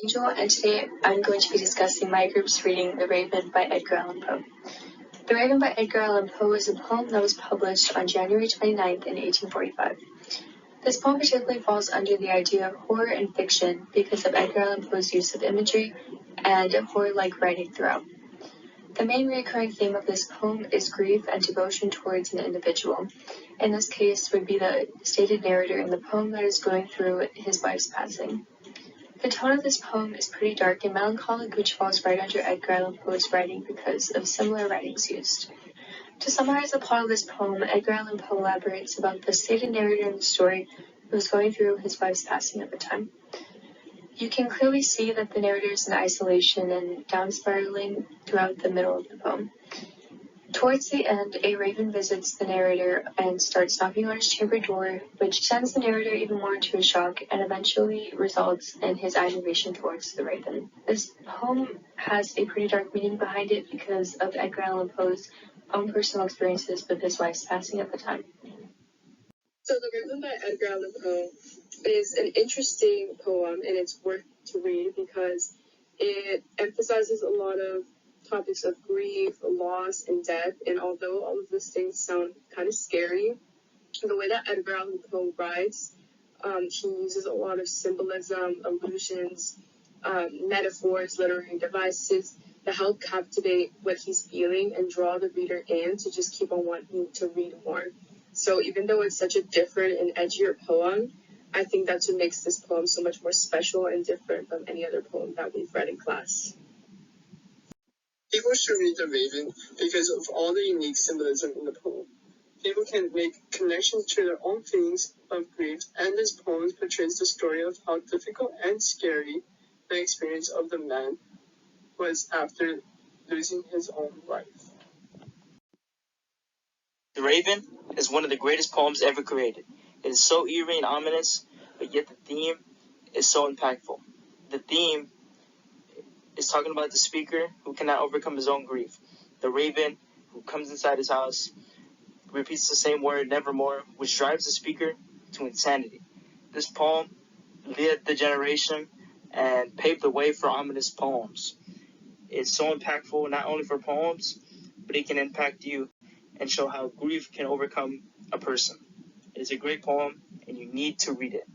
Angel, and today I'm going to be discussing my group's reading The Raven by Edgar Allan Poe. The Raven by Edgar Allan Poe is a poem that was published on January 29th in 1845. This poem particularly falls under the idea of horror and fiction because of Edgar Allan Poe's use of imagery and horror-like writing throughout. The main recurring theme of this poem is grief and devotion towards an individual. In this case would be the stated narrator in the poem that is going through his wife's passing. The tone of this poem is pretty dark and melancholic, which falls right under Edgar Allan Poe's writing because of similar writings used. To summarize the plot of this poem, Edgar Allan Poe elaborates about the stated narrator in the story who was going through his wife's passing at the time. You can clearly see that the narrator is in isolation and down-spiraling throughout the middle of the poem. Towards the end, a raven visits the narrator and starts knocking on his chamber door, which sends the narrator even more into a shock and eventually results in his admiration towards the raven. This poem has a pretty dark meaning behind it because of Edgar Allan Poe's own personal experiences with his wife's passing at the time. So The Raven by Edgar Allan Poe is an interesting poem, and it's worth to read because it emphasizes a lot of topics of grief, loss, and death. And although all of those things sound kind of scary, the way that Edgar Allan Poe writes, he uses a lot of symbolism, allusions, metaphors, literary devices that help captivate what he's feeling and draw the reader in to just keep on wanting to read more. So even though it's such a different and edgier poem, I think that's what makes this poem so much more special and different from any other poem that we've read in class. People should read The Raven because of all the unique symbolism in the poem. People can make connections to their own feelings of grief, and this poem portrays the story of how difficult and scary the experience of the man was after losing his own wife. The Raven is one of the greatest poems ever created. It is so eerie and ominous, but yet the theme is so impactful. The theme is talking about the speaker who cannot overcome his own grief. The raven who comes inside his house, repeats the same word, nevermore, which drives the speaker to insanity. This poem led the generation and paved the way for ominous poems. It's so impactful, not only for poems, but it can impact you and show how grief can overcome a person. It is a great poem, and you need to read it.